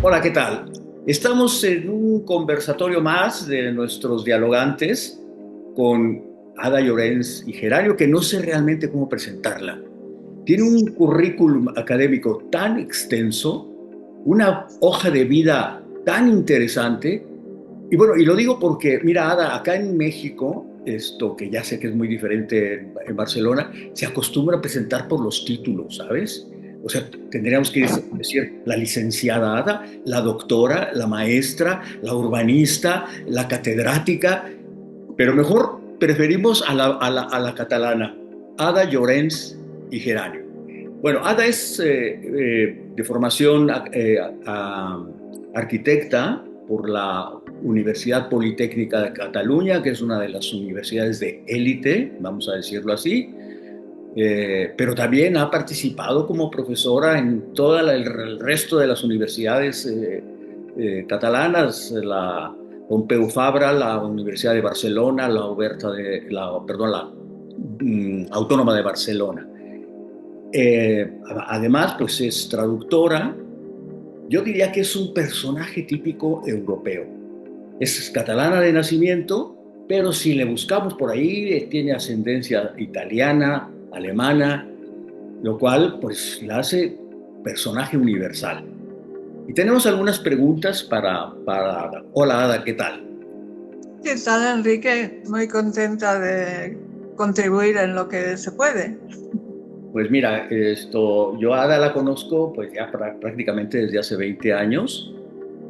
Hola, ¿qué tal? Estamos en un conversatorio más de nuestros dialogantes con Ada Llorens y Gerario, que no sé realmente cómo presentarla. Tiene un currículum académico tan extenso, una hoja de vida tan interesante, y bueno, y lo digo porque, mira, Ada, acá en México, esto que ya sé que es muy diferente en Barcelona, se acostumbra a presentar por los títulos, ¿sabes? O sea, tendríamos que decir la licenciada Ada, la doctora, la maestra, la urbanista, la catedrática, pero mejor preferimos a la catalana, Ada Llorens y Geranio. Bueno, Ada es de formación arquitecta por la Universidad Politécnica de Cataluña, que es una de las universidades de élite, vamos a decirlo así, pero también ha participado como profesora en todo el resto de las universidades catalanas, la Pompeu Fabra, la Universidad de Barcelona, perdón, la Autónoma de Barcelona. Además, pues es traductora. Yo diría que es un personaje típico europeo. Es catalana de nacimiento, pero si le buscamos por ahí, tiene ascendencia italiana, alemana, lo cual pues la hace personaje universal. Y tenemos algunas preguntas para... Hola Ada, ¿qué tal? ¿Qué tal, Enrique? Muy contenta de contribuir en lo que se puede. Pues mira, yo a Ada la conozco pues ya prácticamente desde hace 20 años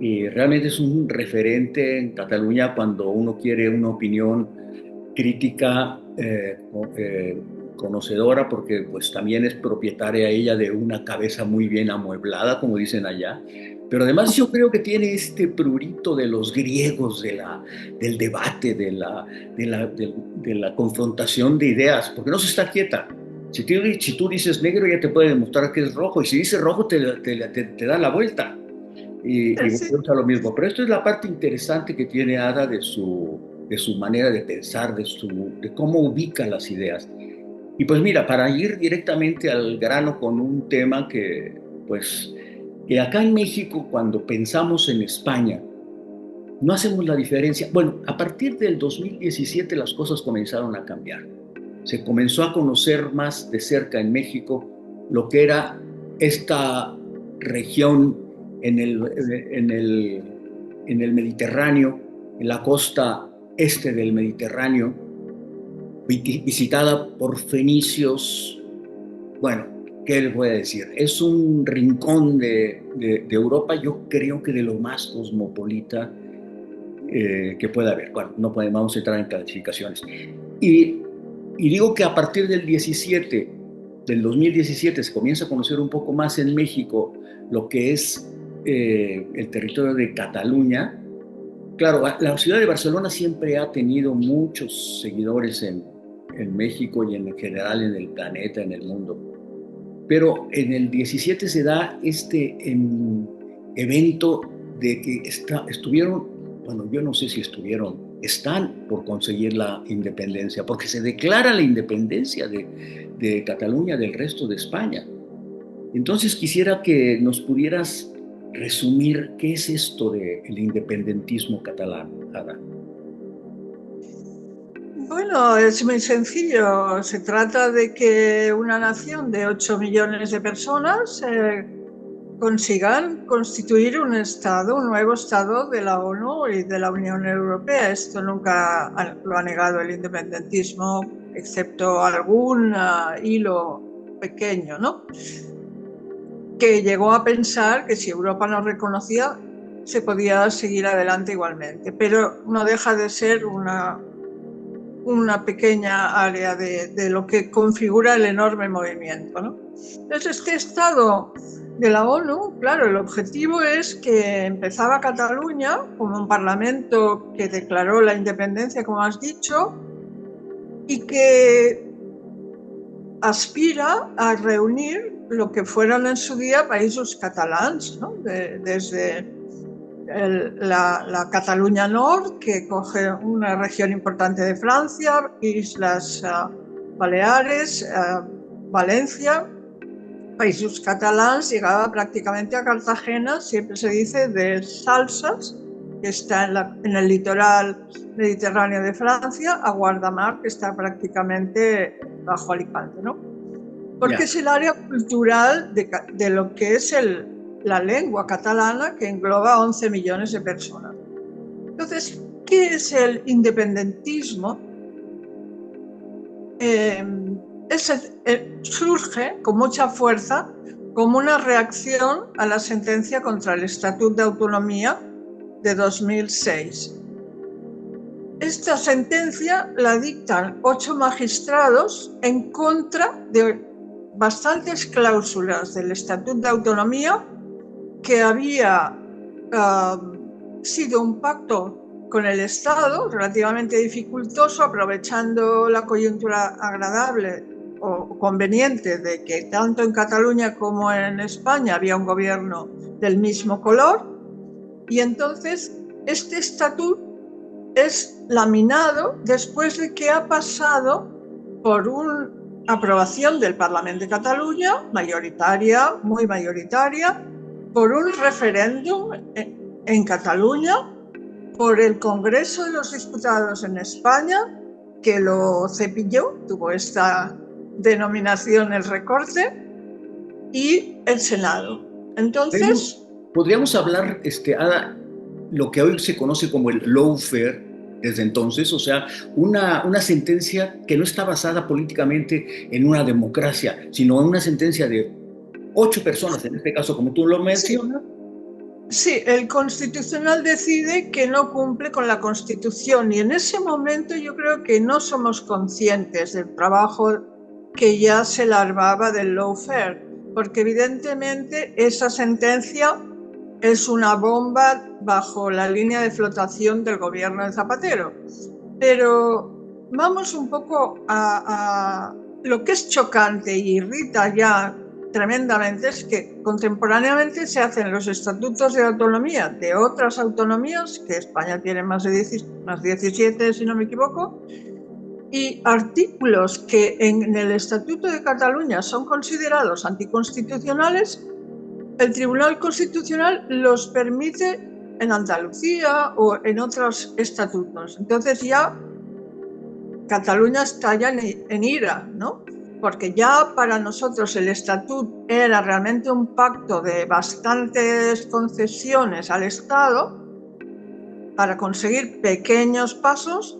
y realmente es un referente en Cataluña cuando uno quiere una opinión crítica, conocedora, porque pues también es propietaria ella de una cabeza muy bien amueblada, como dicen allá. Pero además yo creo que tiene este prurito de los griegos, del debate, de la confrontación de ideas, porque no se está quieta. Si tú dices negro, ya te puede demostrar que es rojo, y si dices rojo, te da la vuelta. Y Sí. volvemos a lo mismo. Pero esto es la parte interesante que tiene Ada de su manera de pensar, de cómo ubica las ideas. Y pues mira, para ir directamente al grano con un tema pues, que acá en México, cuando pensamos en España, no hacemos la diferencia. Bueno, a partir del 2017 las cosas comenzaron a cambiar. Se comenzó a conocer más de cerca en México lo que era esta región en el Mediterráneo, en la costa este del Mediterráneo, visitada por fenicios. Bueno, ¿qué les voy a decir? Es un rincón de Europa, yo creo que de lo más cosmopolita que pueda haber. Bueno, no podemos, vamos a entrar en clasificaciones. Y, y digo que a partir del 2017, se comienza a conocer un poco más en México lo que es el territorio de Cataluña. Claro, la ciudad de Barcelona siempre ha tenido muchos seguidores en México y en general en el planeta, en el mundo. Pero en el 17 se da este evento de que estuvieron, bueno, yo no sé si están por conseguir la independencia, porque se declara la independencia de Cataluña del resto de España. Entonces quisiera que nos pudieras resumir qué es esto del independentismo catalán, Ada. Bueno, es muy sencillo. Se trata de que una nación de 8 millones de personas consigan constituir un Estado, un nuevo Estado de la ONU y de la Unión Europea. Esto nunca lo ha negado el independentismo, excepto algún hilo pequeño, ¿no? Que llegó a pensar que si Europa no reconocía, se podía seguir adelante igualmente, pero no deja de ser una pequeña área de lo que configura el enorme movimiento, ¿no? Entonces, este Estado de la ONU, claro, el objetivo es que empezaba Cataluña como un parlamento que declaró la independencia, como has dicho, y que aspira a reunir lo que fueron en su día países catalans, ¿no? Desde la Cataluña Nord, que coge una región importante de Francia, Islas Baleares, Valencia, Països Catalans llegaba prácticamente a Cartagena, siempre se dice, de Salsas, que está en el litoral mediterráneo de Francia, a Guardamar, que está prácticamente bajo Alicante, ¿no? Porque es el área cultural de lo que es la lengua catalana, que engloba 11 millones de personas. Entonces, ¿qué es el independentismo? Surge con mucha fuerza como una reacción a la sentencia contra el Estatuto de Autonomía de 2006. Esta sentencia la dictan 8 magistrados en contra de bastantes cláusulas del Estatuto de Autonomía que había sido un pacto con el Estado relativamente dificultoso, aprovechando la coyuntura agradable o conveniente de que tanto en Cataluña como en España había un gobierno del mismo color, y entonces este estatuto es laminado después de que ha pasado por una aprobación del Parlamento de Cataluña, mayoritaria, muy mayoritaria, por un referéndum en Cataluña, por el Congreso de los Diputados en España, que lo cepilló, tuvo esta denominación el recorte, y el Senado. Entonces... Podríamos hablar, Ada, lo que hoy se conoce como el lawfare desde entonces, o sea, una sentencia que no está basada políticamente en una democracia, sino en una sentencia de 8 personas, en este caso, como tú lo mencionas. Sí, el Constitucional decide que no cumple con la Constitución, y en ese momento yo creo que no somos conscientes del trabajo que ya se larvaba del lawfare, porque evidentemente esa sentencia es una bomba bajo la línea de flotación del gobierno de Zapatero. Pero vamos un poco a lo que es chocante y irrita ya tremendamente, es que contemporáneamente se hacen los estatutos de autonomía de otras autonomías, que España tiene más 17, si no me equivoco, y artículos que en el Estatuto de Cataluña son considerados anticonstitucionales, el Tribunal Constitucional los permite en Andalucía o en otros estatutos. Entonces ya Cataluña está ya en ira, ¿no? Porque ya para nosotros el estatuto era realmente un pacto de bastantes concesiones al Estado para conseguir pequeños pasos,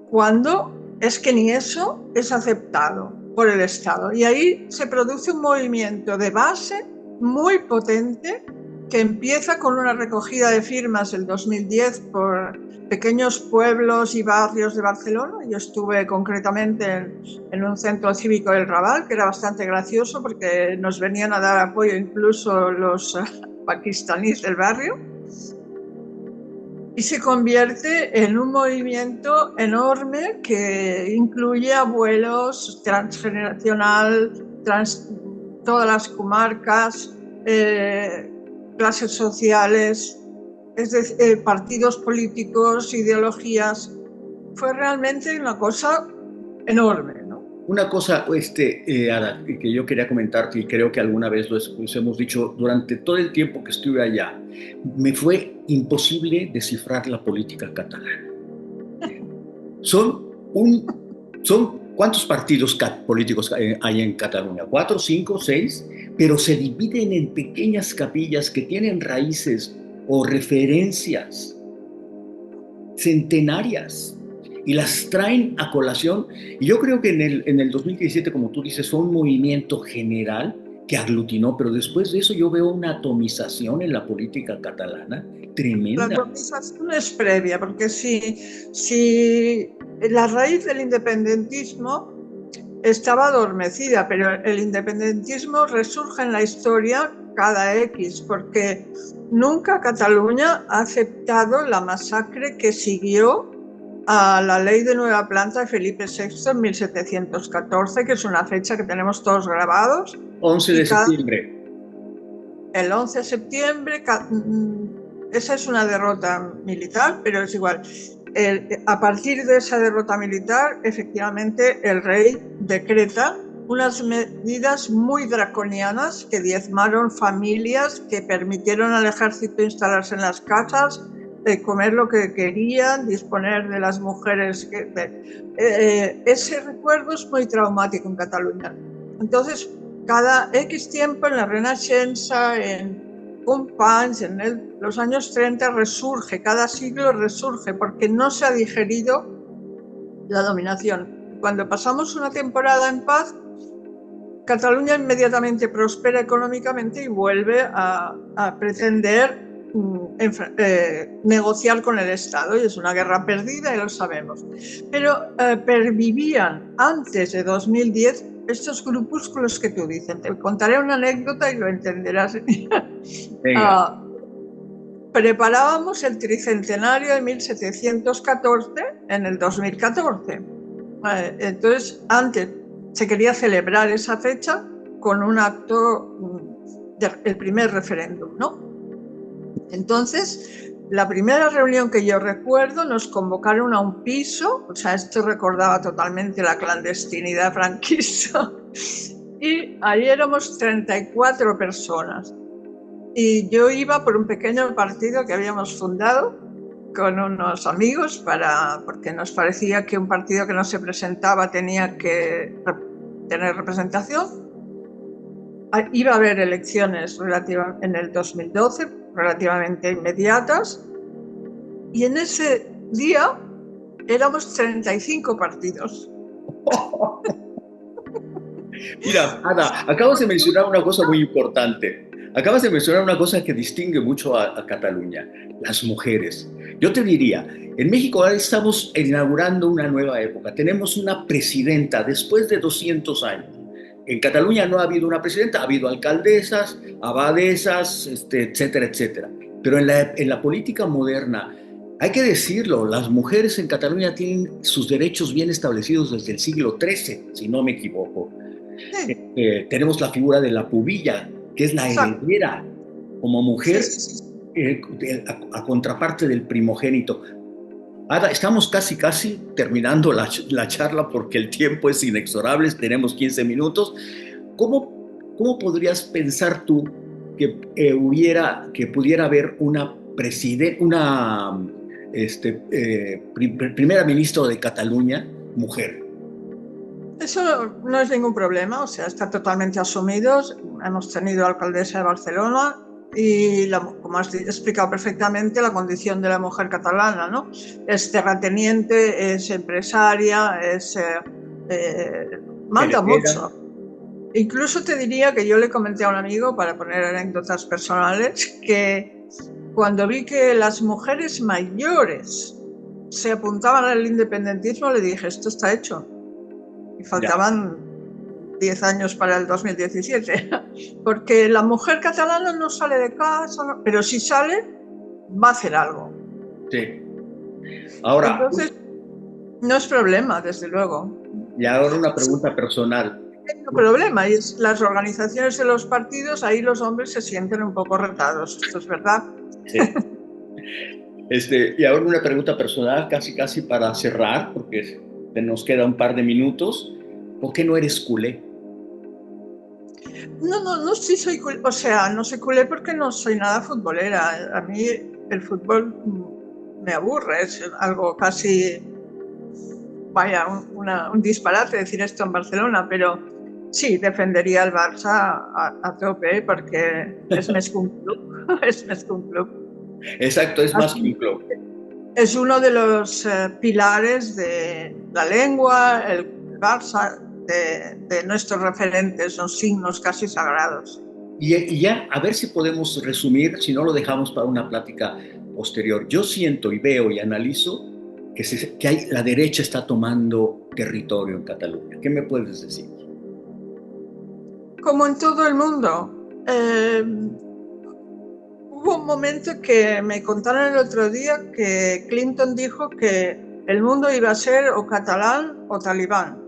cuando es que ni eso es aceptado por el Estado. Y ahí se produce un movimiento de base muy potente que empieza con una recogida de firmas en 2010 por pequeños pueblos y barrios de Barcelona. Yo estuve concretamente en un centro cívico del Raval, que era bastante gracioso porque nos venían a dar apoyo incluso los pakistaníes del barrio, y se convierte en un movimiento enorme que incluye abuelos, transgeneracional, todas las comarcas, clases sociales, es decir, partidos políticos, ideologías. Fue realmente una cosa enorme, ¿no? Una cosa, Ada, que yo quería comentarte, y creo que alguna vez lo hemos dicho, durante todo el tiempo que estuve allá, me fue imposible descifrar la política catalana. Son ¿cuántos partidos políticos hay en Cataluña? ¿4, 5, 6? Pero se dividen en pequeñas capillas que tienen raíces o referencias centenarias y las traen a colación. Y yo creo que en el 2017, como tú dices, fue un movimiento general que aglutinó, pero después de eso yo veo una atomización en la política catalana tremenda. La atomización es previa, porque si la raíz del independentismo estaba adormecida, pero el independentismo resurge en la historia cada X, porque nunca Cataluña ha aceptado la masacre que siguió a la ley de nueva planta de Felipe VI en 1714, que es una fecha que tenemos todos grabados. 11 de septiembre. El 11 de septiembre, esa es una derrota militar, pero es igual. A partir de esa derrota militar, efectivamente, el rey decreta unas medidas muy draconianas que diezmaron familias, que permitieron al ejército instalarse en las casas, comer lo que querían, disponer de las mujeres. Ese recuerdo es muy traumático en Cataluña. Entonces, cada X tiempo en la Renaixença, en Companys, en los años 30 resurge, cada siglo resurge, porque no se ha digerido la dominación. Cuando pasamos una temporada en paz, Cataluña inmediatamente prospera económicamente y vuelve a pretender negociar con el Estado, y es una guerra perdida y lo sabemos. Pero pervivían antes de 2010 estos grupúsculos que tú dices. Te contaré una anécdota y lo entenderás. Preparábamos el tricentenario de 1714 en el 2014. Entonces, antes se quería celebrar esa fecha con un acto del primer referéndum, ¿no? Entonces, la primera reunión que yo recuerdo, nos convocaron a un piso, o sea, esto recordaba totalmente la clandestinidad franquista, y ahí éramos 34 personas. Y yo iba por un pequeño partido que habíamos fundado con unos amigos, porque nos parecía que un partido que no se presentaba tenía que tener representación. Iba a haber elecciones en el 2012, relativamente inmediatas, y en ese día éramos 35 partidos. Mira, Ana, acabas de mencionar una cosa muy importante. Acabas de mencionar una cosa que distingue mucho a Cataluña, las mujeres. Yo te diría, en México ahora estamos inaugurando una nueva época. Tenemos una presidenta después de 200 años. En Cataluña no ha habido una presidenta, ha habido alcaldesas, abadesas, etcétera, etcétera. Pero en la política moderna, hay que decirlo, las mujeres en Cataluña tienen sus derechos bien establecidos desde el siglo XIII, si no me equivoco. Sí. Tenemos la figura de la pubilla, que es la heredera como mujer, a contraparte del primogénito. Ada, estamos casi terminando la charla porque el tiempo es inexorable, tenemos 15 minutos. ¿Cómo podrías pensar tú que pudiera haber una primera ministra de Cataluña, mujer? Eso no es ningún problema, o sea, está totalmente asumido. Hemos tenido alcaldesa de Barcelona y, como has explicado perfectamente, la condición de la mujer catalana, ¿no? Es terrateniente, es empresaria, manda mucho. Incluso te diría que yo le comenté a un amigo, para poner anécdotas personales, que cuando vi que las mujeres mayores se apuntaban al independentismo, le dije, esto está hecho. Y faltaban 10 años para el 2017, porque la mujer catalana no sale de casa, pero si sale, va a hacer algo. Sí. Ahora, entonces, no es problema, desde luego. Y ahora una pregunta personal. No hay problema, y es las organizaciones de los partidos, ahí los hombres se sienten un poco retados, esto es verdad. Sí. Y ahora una pregunta personal, casi para cerrar, porque nos queda un par de minutos. ¿Por qué no eres culé? No, sí soy culé, o sea, no soy culé porque no soy nada futbolera. A mí el fútbol me aburre, es algo casi, vaya, un disparate decir esto en Barcelona, pero sí, defendería al Barça a tope porque es més que un club, es més que un club. Exacto, es más que un club. Es uno de los pilares de la lengua, el Barça, de nuestros referentes, son signos casi sagrados. Y ya, a ver si podemos resumir, si no lo dejamos para una plática posterior. Yo siento y veo y analizo que la derecha está tomando territorio en Cataluña. ¿Qué me puedes decir? Como en todo el mundo. Hubo un momento que me contaron el otro día que Clinton dijo que el mundo iba a ser o catalán o talibán.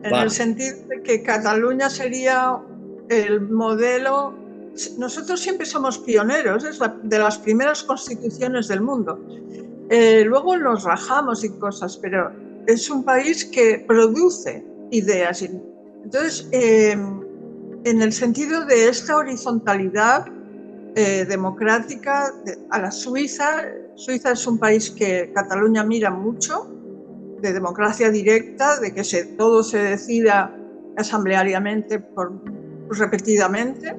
En el sentido de que Cataluña sería el modelo. Nosotros siempre somos pioneros, es de las primeras constituciones del mundo. Luego nos rajamos y cosas, pero es un país que produce ideas. Entonces, en el sentido de esta horizontalidad democrática a la Suiza, Suiza es un país que Cataluña mira mucho, de democracia directa, de que todo se decida asambleariamente repetidamente,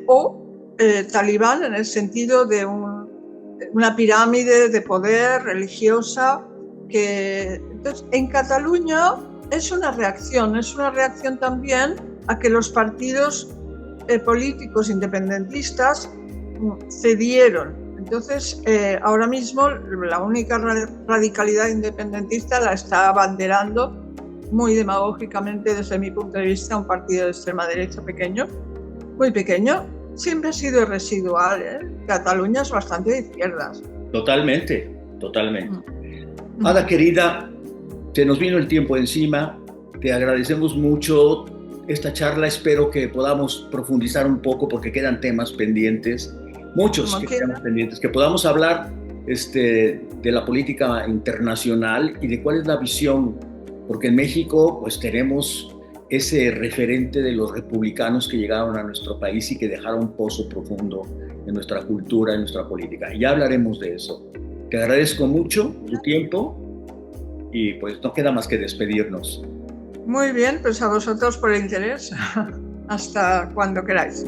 o talibán en el sentido de una pirámide de poder religiosa entonces, en Cataluña es una reacción también a que los partidos políticos independentistas cedieron. Entonces, ahora mismo la única radicalidad independentista la está abanderando muy demagógicamente, desde mi punto de vista, un partido de extrema derecha pequeño, muy pequeño. Siempre ha sido residual, ¿eh? Cataluña es bastante de izquierdas. Totalmente, totalmente. Ada querida, se nos vino el tiempo encima, te agradecemos mucho esta charla, espero que podamos profundizar un poco porque quedan temas pendientes, muchos que quedan pendientes, que podamos hablar de la política internacional y de cuál es la visión, porque en México pues tenemos ese referente de los republicanos que llegaron a nuestro país y que dejaron un pozo profundo en nuestra cultura, en nuestra política. Y ya hablaremos de eso. Te agradezco mucho tu tiempo y pues no queda más que despedirnos. Muy bien, pues a vosotros por el interés. Hasta cuando queráis.